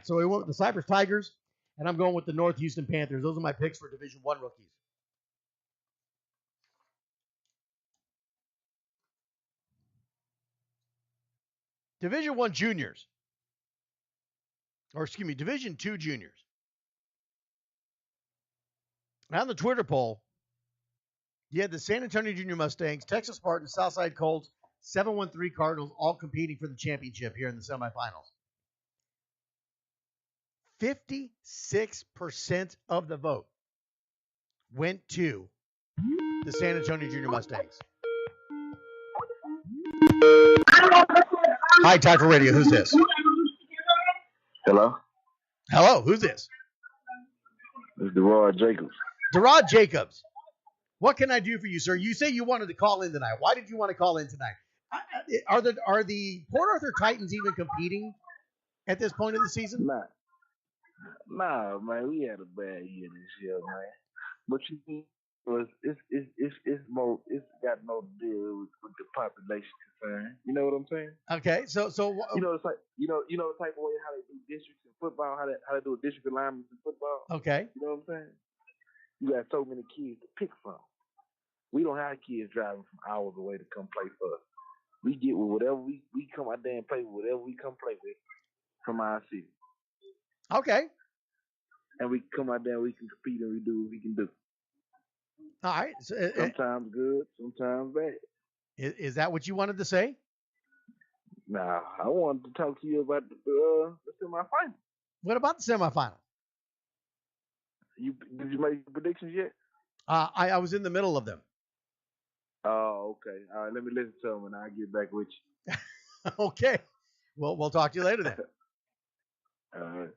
So we went with the Cypress Tigers, and I'm going with the North Houston Panthers. Those are my picks for Division I rookies. Division I juniors. Or excuse me, Division II juniors. On the Twitter poll, you had the San Antonio Junior Mustangs, Texas Spartans, Southside Colts, 713 Cardinals, all competing for the championship here in the semifinals. 56% of the vote went to the San Antonio Junior Mustangs. Hi, Time for Radio. Who's this? Hello? Hello, who's this? This is Derod Jacobs. Derod Jacobs. What can I do for you, sir? You say you wanted to call in tonight. Why did you want to call in tonight? Are the Port Arthur Titans even competing at this point of the season? Nah, man, we had a bad year this year, man. But you see, it's got no to deal with the population concern. You know what I'm saying? Okay, so you know the type of way how they do districts in football, how they do district alignments in football. Okay. You know what I'm saying? You got so many kids to pick from. We don't have kids driving from hours away to come play for us. We get with whatever we come out there and play with whatever we come play with from our city. Okay. And we come out there and we can compete and we do what we can do. All right. Sometimes good, sometimes bad. Is that what you wanted to say? Nah, I wanted to talk to you about the semifinal. What about the semifinal? Did you make predictions yet? I was in the middle of them. Oh, okay. All right, let me listen to them and I'll get back with you. Okay. Well, we'll talk to you later then. All right.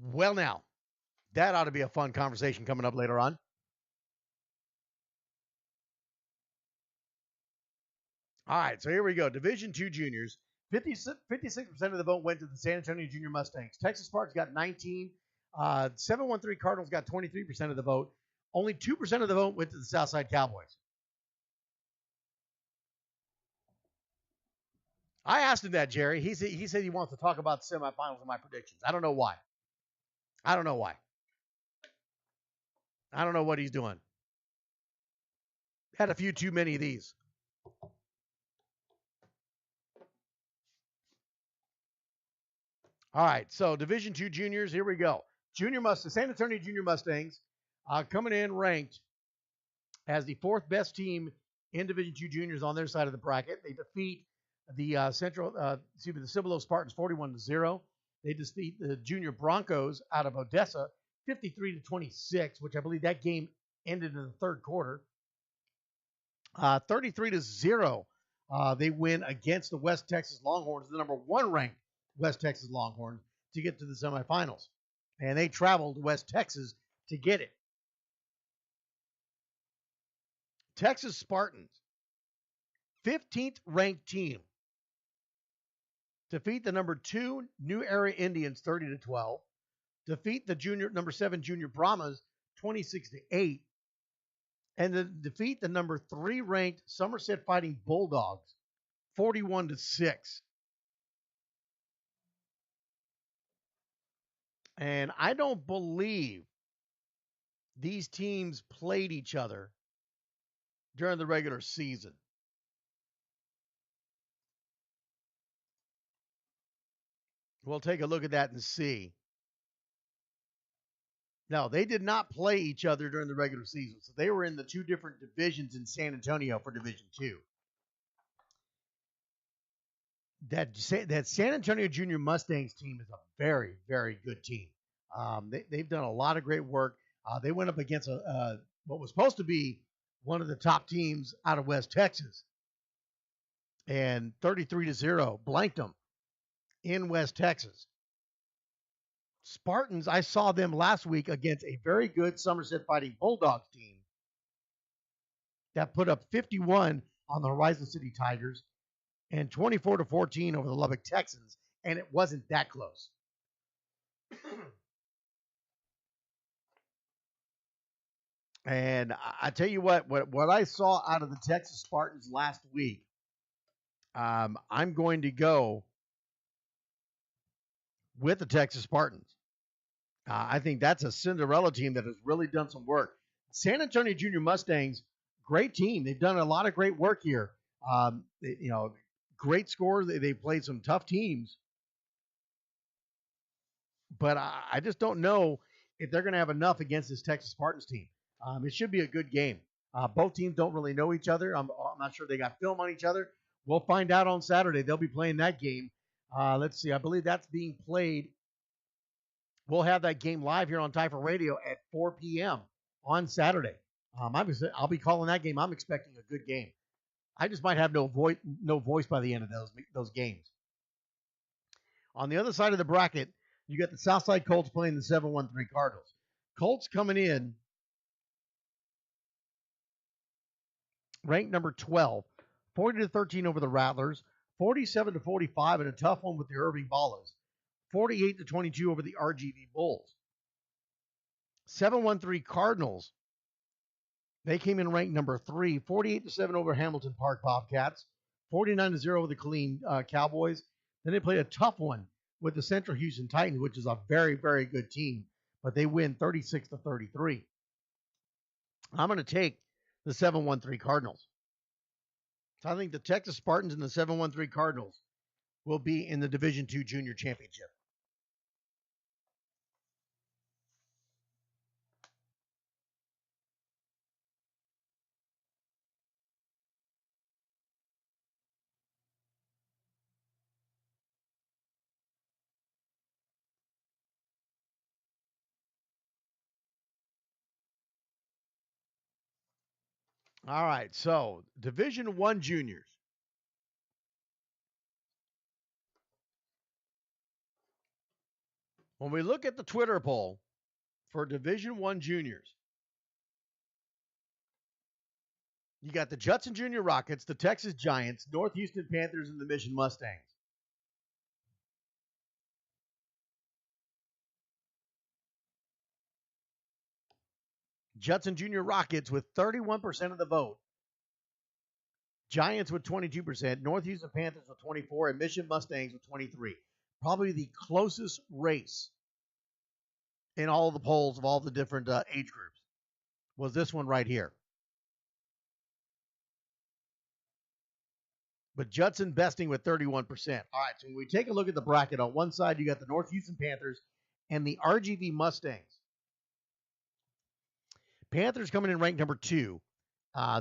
Well, now, that ought to be a fun conversation coming up later on. All right, so here we go. Division II juniors. 56% of the vote went to the San Antonio Junior Mustangs. Texas Spartans got 19. 713 Cardinals got 23% of the vote. Only 2% of the vote went to the Southside Cowboys. I asked him that, Jerry. He said he wants to talk about the semifinals and my predictions. I don't know why. I don't know what he's doing. Had a few too many of these. All right, so Division II juniors, here we go. San Antonio Junior Mustangs coming in ranked as the fourth best team in Division II juniors on their side of the bracket. They defeat the Cibolo Spartans 41-0. They defeat the Junior Broncos out of Odessa 53-26, which I believe that game ended in the third quarter. 33-0. They win against the West Texas Longhorns, the number one ranked West Texas Longhorns, to get to the semifinals. And they traveled to West Texas to get it. Texas Spartans, 15th ranked team, defeat the number 2 New Era Indians 30-12, defeat the number 7 Junior Brahmas 26-8, and defeat the number 3 ranked Somerset Fighting Bulldogs 41-6. And I don't believe these teams played each other during the regular season. We'll take a look at that and see. No, they did not play each other during the regular season. So they were in the two different divisions in San Antonio for Division II. That San Antonio Junior Mustangs team is a very, very good team. They've done a lot of great work. They went up against what was supposed to be one of the top teams out of West Texas, and 33-0 blanked them in West Texas. Spartans, I saw them last week against a very good Somerset Fighting Bulldogs team that put up 51 on the Horizon City Tigers and 24-14 over the Lubbock Texans, and it wasn't that close. And I tell you what I saw out of the Texas Spartans last week, I'm going to go with the Texas Spartans. I think that's a Cinderella team that has really done some work. San Antonio Junior Mustangs, great team. They've done a lot of great work here. Great scores. They played some tough teams, but I just don't know if they're going to have enough against this Texas Spartans team. It should be a good game. Both teams don't really know each other. I'm not sure they got film on each other. We'll find out on Saturday. They'll be playing that game. Let's see. I believe that's being played. We'll have that game live here on Typha Radio at 4 p.m. on Saturday. I'll be calling that game. I'm expecting a good game. I just might have no voice by the end of those games. On the other side of the bracket, you got the Southside Colts playing the 713 Cardinals. Colts coming in ranked number 12, 40-13 over the Rattlers, 47-45 in a tough one with the Irving Ballers, 48-22 over the RGV Bulls. 713 Cardinals, they came in ranked number 3, 48-7 over Hamilton Park Bobcats, 49-0 over the Killeen Cowboys. Then they played a tough one with the Central Houston Titans, which is a very, very good team, but they win 36-33. I'm going to take the 713 Cardinals. So I think the Texas Spartans and the 713 Cardinals will be in the Division II Junior Championship. All right, so Division I juniors. When we look at the Twitter poll for Division I juniors, you got the Judson Junior Rockets, the Texas Giants, North Houston Panthers, and the Mission Mustangs. Judson Junior Rockets with 31% of the vote. Giants with 22%, North Houston Panthers with 24%, and Mission Mustangs with 23%. Probably the closest race in all the polls of all the different age groups was this one right here. But Judson besting with 31%. All right, so when we take a look at the bracket, on one side you got the North Houston Panthers and the RGV Mustangs. Panthers coming in ranked number 2.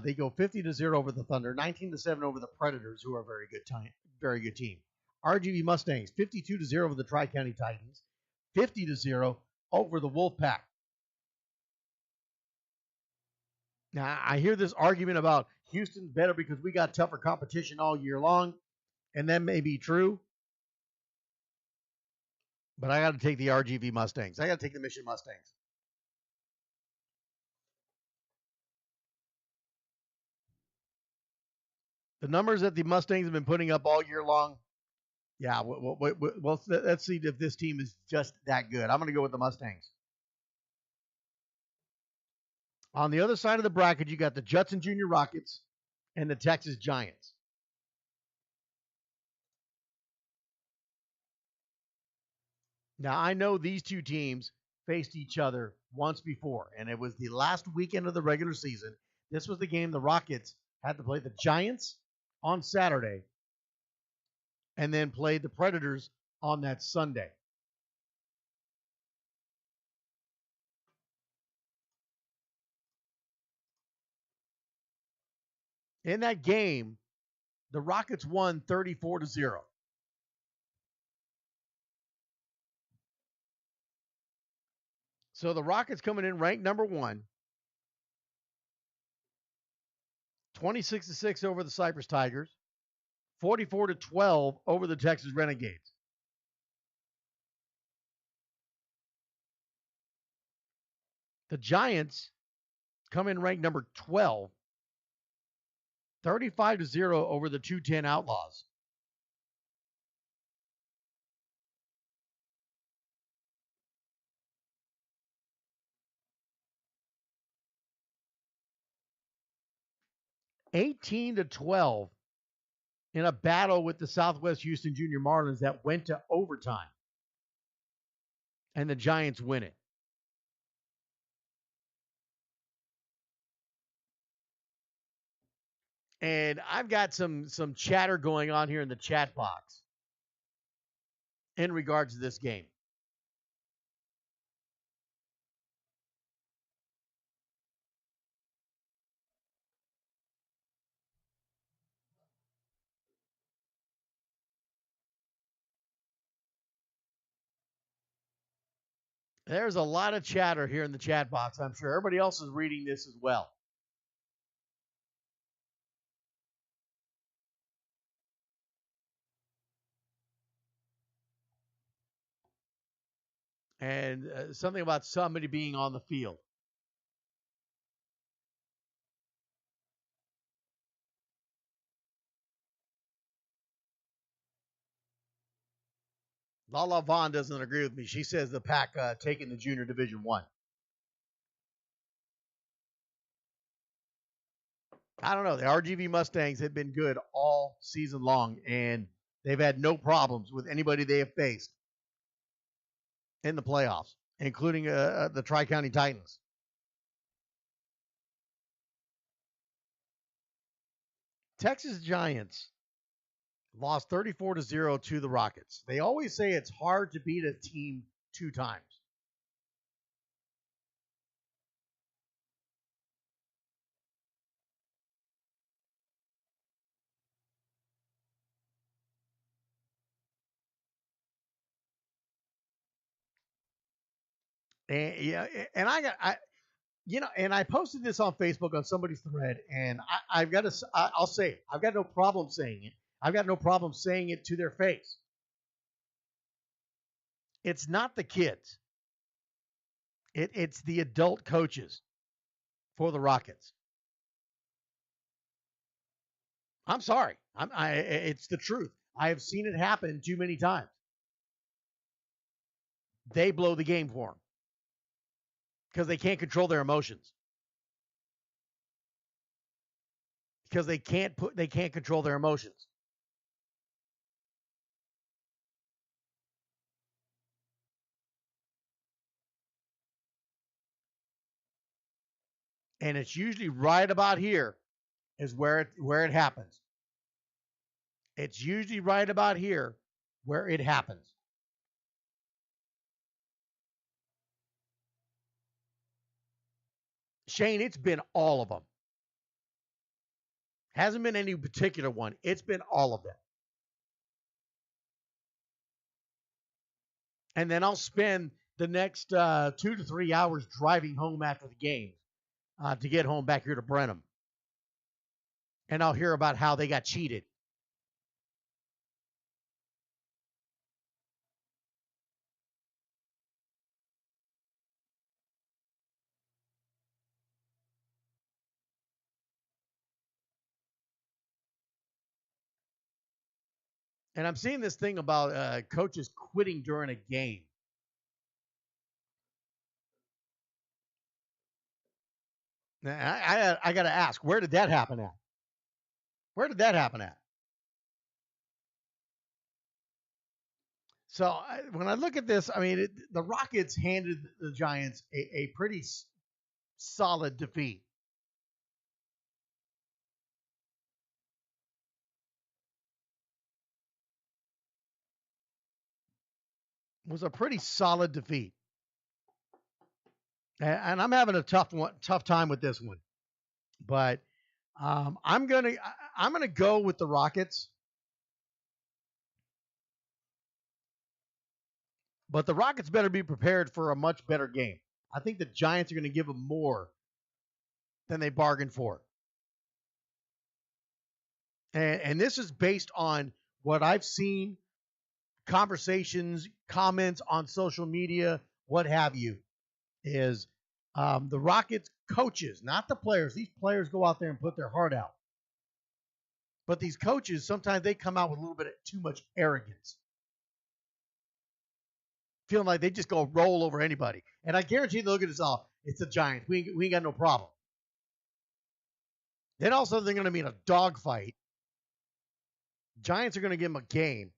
They go 50-0 over the Thunder, 19-7 over the Predators, who are a very good team. RGV Mustangs 52-0 over the Tri-County Titans, 50-0 over the Wolfpack. Now I hear this argument about Houston's better because we got tougher competition all year long, and that may be true. But I got to take the RGV Mustangs. I got to take the Mission Mustangs. The numbers that the Mustangs have been putting up all year long, yeah, well, let's see if this team is just that good. I'm going to go with the Mustangs. On the other side of the bracket, you got the Judson Junior Rockets and the Texas Giants. Now, I know these two teams faced each other once before, and it was the last weekend of the regular season. This was the game the Rockets had to play the Giants on Saturday and then played the Predators on that Sunday. In that game, the Rockets won 34-0. So the Rockets coming in ranked number 1, 26-6 over the Cypress Tigers, 44-12 over the Texas Renegades. The Giants come in ranked number 12, 35-0 over the 210 Outlaws. (18-12) in a battle with the Southwest Houston Junior Marlins that went to overtime. and the Giants win it. And I've got some chatter going on here in the chat box in regards to this game. There's a lot of chatter here in the chat box. I'm sure everybody else is reading this as well. And something about somebody being on the field. Lala Vaughn doesn't agree with me. She says the Pack taking the Junior Division One. I don't know. The RGV Mustangs have been good all season long, and they've had no problems with anybody they have faced in the playoffs, including the Tri-County Titans. Texas Giants lost 34-0 to the Rockets. They always say it's hard to beat a team 2 times. And yeah, and I posted this on Facebook on somebody's thread, and I'll say it. I've got no problem saying it. I've got no problem saying it to their face. It's not the kids. It's the adult coaches for the Rockets. I'm sorry. It's the truth. I have seen it happen too many times. They blow the game for them because they can't control their emotions. Because they can't control their emotions. And it's usually right about here is where it happens. It's usually right about here where it happens. Shane, it's been all of them. Hasn't been any particular one. It's been all of them. And then I'll spend the next 2 to 3 hours driving home after the game to get home back here to Brenham. And I'll hear about how they got cheated. And I'm seeing this thing about coaches quitting during a game. Now, I got to ask, where did that happen at? Where did that happen at? So when I look at this, I mean, the Rockets handed the Giants a pretty solid defeat. It was a pretty solid defeat. And I'm having a tough time with this one. But I'm gonna go with the Rockets. But the Rockets better be prepared for a much better game. I think the Giants are going to give them more than they bargained for. And this is based on what I've seen, conversations, comments on social media, what have you, is the Rockets coaches, not the players. These players go out there and put their heart out. But these coaches, sometimes they come out with a little bit of too much arrogance. Feeling like they just go roll over anybody. And I guarantee they look at this all, it's the Giants. We ain't got no problem. Then all of a sudden they're going to be in a dogfight. Giants are going to give them a game.